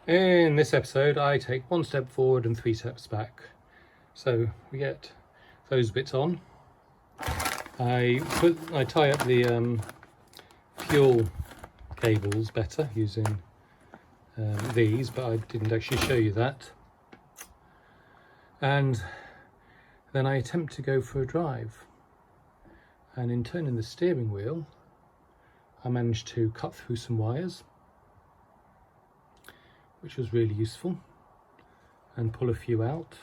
In this episode, I take 1 step forward and 3 steps back. So we get those bits on. I tie up the fuel cables better using these, but I didn't actually show you that. And then I attempt to go for a drive. And in turning the steering wheel, I managed to cut through some wires, which was really useful, and pull a few out.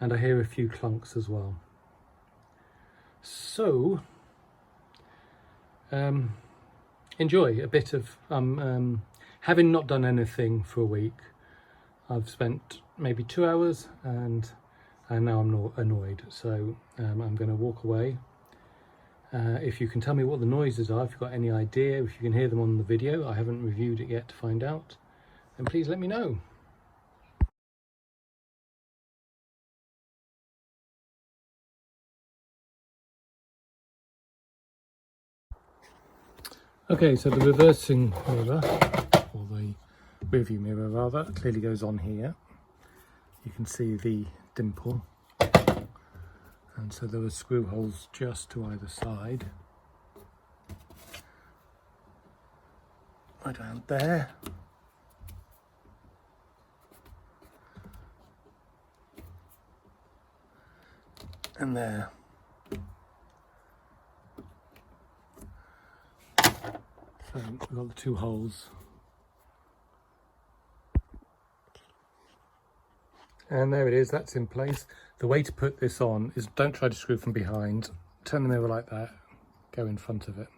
And I hear a few clunks as well. So, enjoy a bit of, having not done anything for a week, I've spent maybe 2 hours and now I'm not annoyed. So I'm going to walk away. If you can tell me what the noises are, if you've got any idea, if you can hear them on the video, I haven't reviewed it yet to find out, then please let me know. Okay, so the reversing mirror, or the rear view mirror rather, clearly goes on here. You can see the dimple. And so there are screw holes just to either side. Right around there. And there. So we've got the 2 holes. And there it is, that's in place. The way to put this on is don't try to screw from behind. Turn the mirror like that, go in front of it.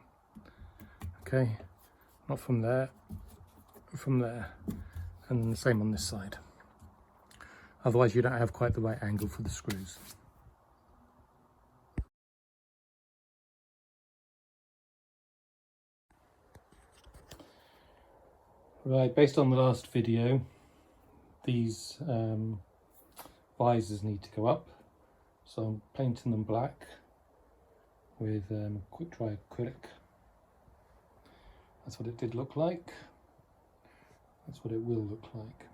Okay, not from there, from there. And then the same on this side. Otherwise you don't have quite the right angle for the screws. Right, based on the last video, these visors need to go up, so I'm painting them black with quick dry acrylic. That's what it did look like. That's what it will look like.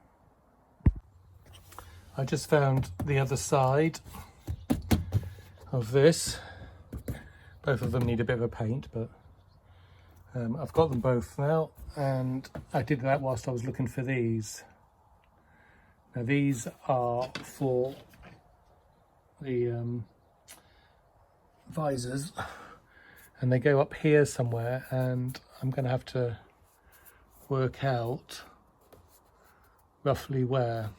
I just found the other side of this. Both of them need a bit of a paint, but I've got them both now, and I did that whilst I was looking for these. Now these are for the visors, and they go up here somewhere, and I'm going to have to work out roughly where,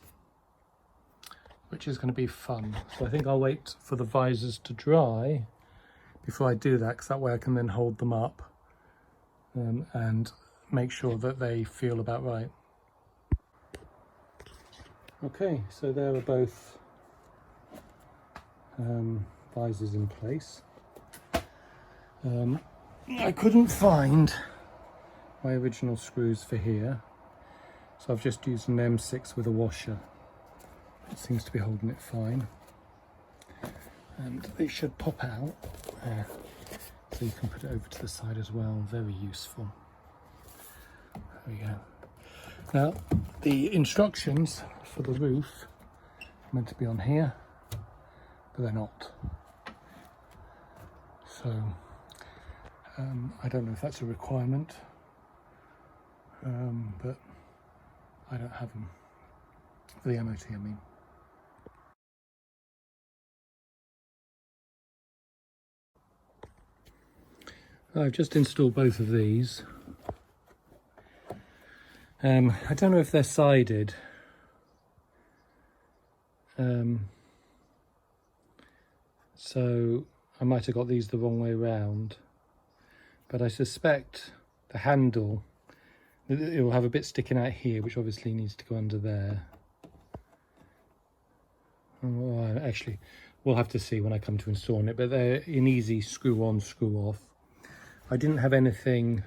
which is going to be fun. So I think I'll wait for the visors to dry before I do that, because that way I can then hold them up and make sure that they feel about right. Okay, so there are both visors in place. I couldn't find my original screws for here, so I've just used an M6 with a washer. It seems to be holding it fine, and they should pop out there, so you can put it over to the side as well. Very useful. There we go. Now, the instructions for the roof are meant to be on here, but they're not. So, I don't know if that's a requirement, but I don't have them. For the MOT, I mean. I've just installed both of these. I don't know if they're sided. So I might have got these the wrong way round, but I suspect the handle, it will have a bit sticking out here, which obviously needs to go under there. Oh, actually, we'll have to see when I come to installing it, but they're an easy screw on, screw off. I didn't have anything,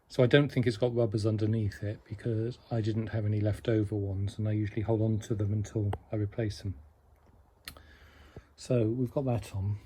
so I don't think it's got rubbers underneath it, because I didn't have any leftover ones, and I usually hold on to them until I replace them. So we've got that on.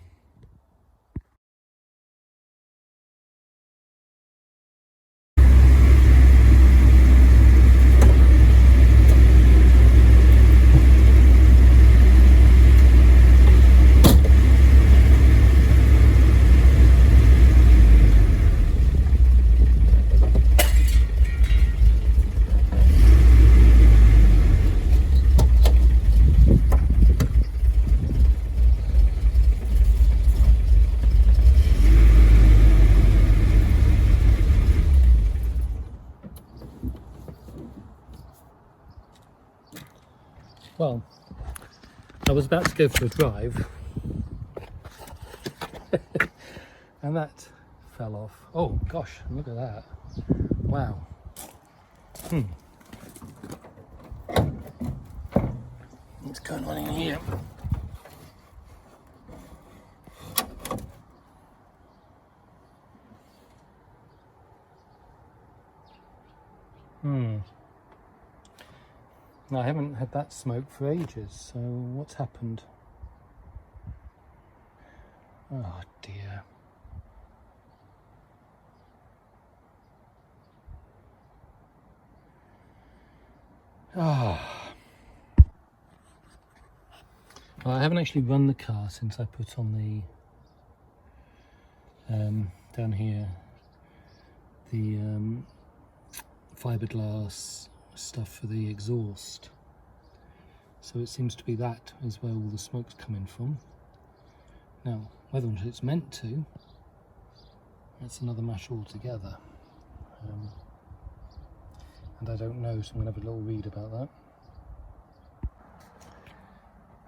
Well, I was about to go for a drive and that fell off. Oh gosh, look at that. Wow. What's going on in here? No, I haven't had that smoke for ages, so what's happened? Oh dear. Ah. Well, I haven't actually run the car since I put on the down here the fiberglass stuff for the exhaust. So it seems to be that is where all the smoke's coming from. Now, whether it's meant to, that's another matter altogether. And I don't know, so I'm going to have a little read about that.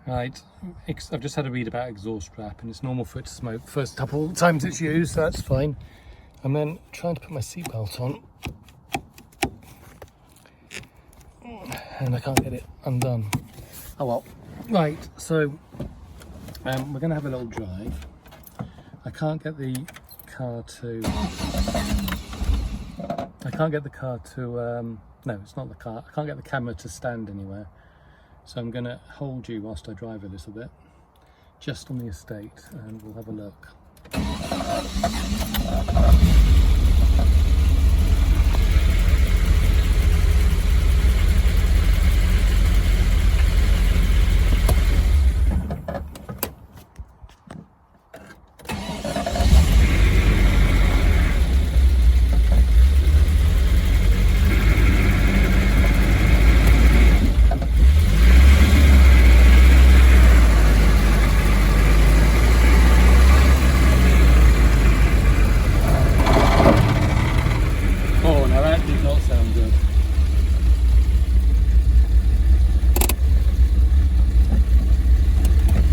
Right, I've just had a read about exhaust wrap, and it's normal for it to smoke first couple of times it's used, so that's fine. And then trying to put my seatbelt on, and I can't get it undone. Oh well. Right, so we're going to have a little drive. I can't get the car to. No, it's not the car. I can't get the camera to stand anywhere. So I'm going to hold you whilst I drive a little bit, just on the estate, and we'll have a look.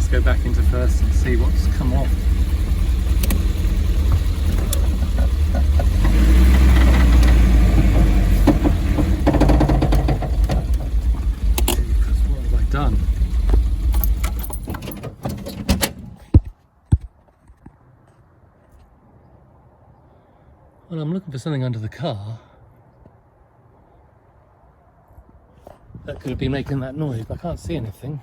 Go back into first and see what's come off. What have I done? Well, I'm looking for something under the car that could have been making that noise, but I can't see anything.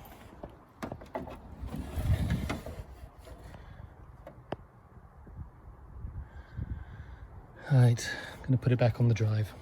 Right, I'm going to put it back on the drive.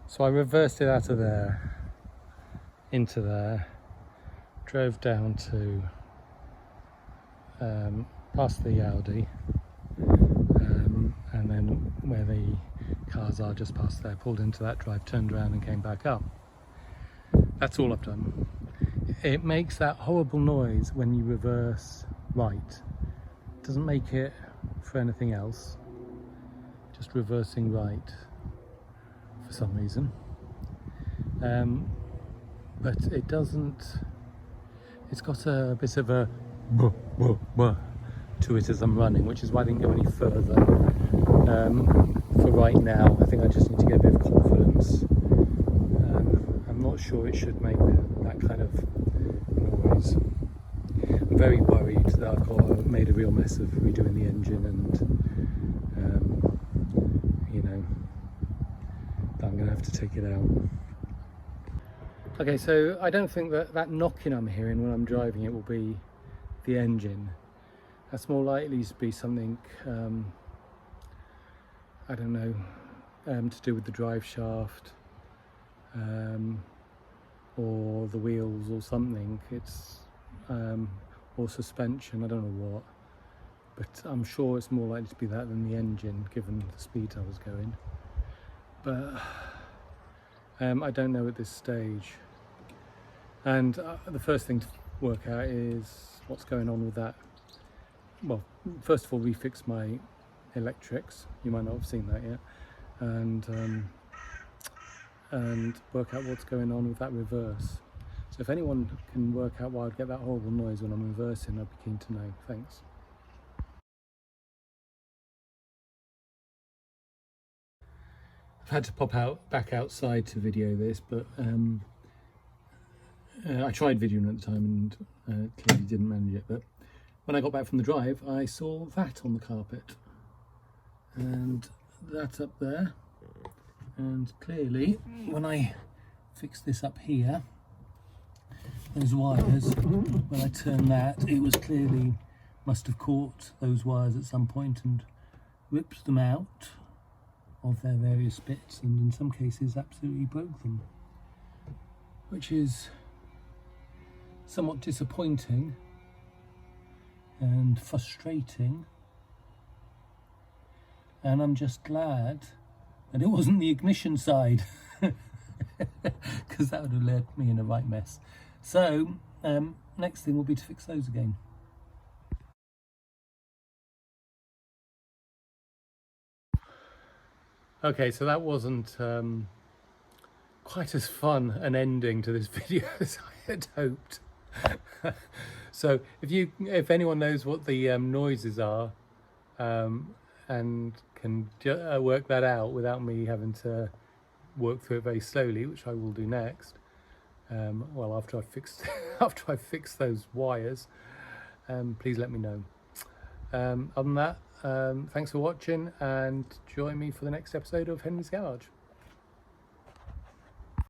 So I reversed it out of there, into there, drove down to past the Audi, and then where the cars are just past there, pulled into that drive, turned around and came back up. That's all I've done. It makes that horrible noise when you reverse right. It doesn't make it for anything else, just reversing right for some reason, but it doesn't. It's got a bit of a buh, buh, buh to it as I'm running, which is why I didn't go any further. For right now, I think I just need to get a bit of confidence. I'm not sure it should make that kind of noise. I'm very worried that I've made a real mess of redoing the engine, and you know, I'm going to have to take it out. Okay, so I don't think that that knocking I'm hearing when I'm driving it will be the engine. That's more likely to be something, I don't know, to do with the drive shaft, or the wheels or something. It's or suspension, I don't know what, but I'm sure it's more likely to be that than the engine, given the speed I was going. But I don't know at this stage. And the first thing to work out is what's going on with that. Well, first of all, refix my electrics. You might not have seen that yet, and work out what's going on with that reverse. So if anyone can work out why I'd get that horrible noise when I'm reversing, I'd be keen to know. Thanks. I've had to pop back outside to video this, but I tried videoing at the time and clearly didn't manage it. But when I got back from the drive, I saw that on the carpet, and that up there. And clearly, when I fix this up here, those wires, when I turn that, it was clearly must have caught those wires at some point and ripped them out of their various bits, and in some cases absolutely broke them, which is somewhat disappointing and frustrating. And I'm just glad that it wasn't the ignition side, because that would have led me in a right mess. So next thing will be to fix those again. Okay, so that wasn't quite as fun an ending to this video as I had hoped. So if anyone knows what the noises are and can work that out without me having to work through it very slowly, which I will do next, well, after I've fixed those wires, please let me know. Other than that, thanks for watching, and join me for the next episode of Henry's Garage.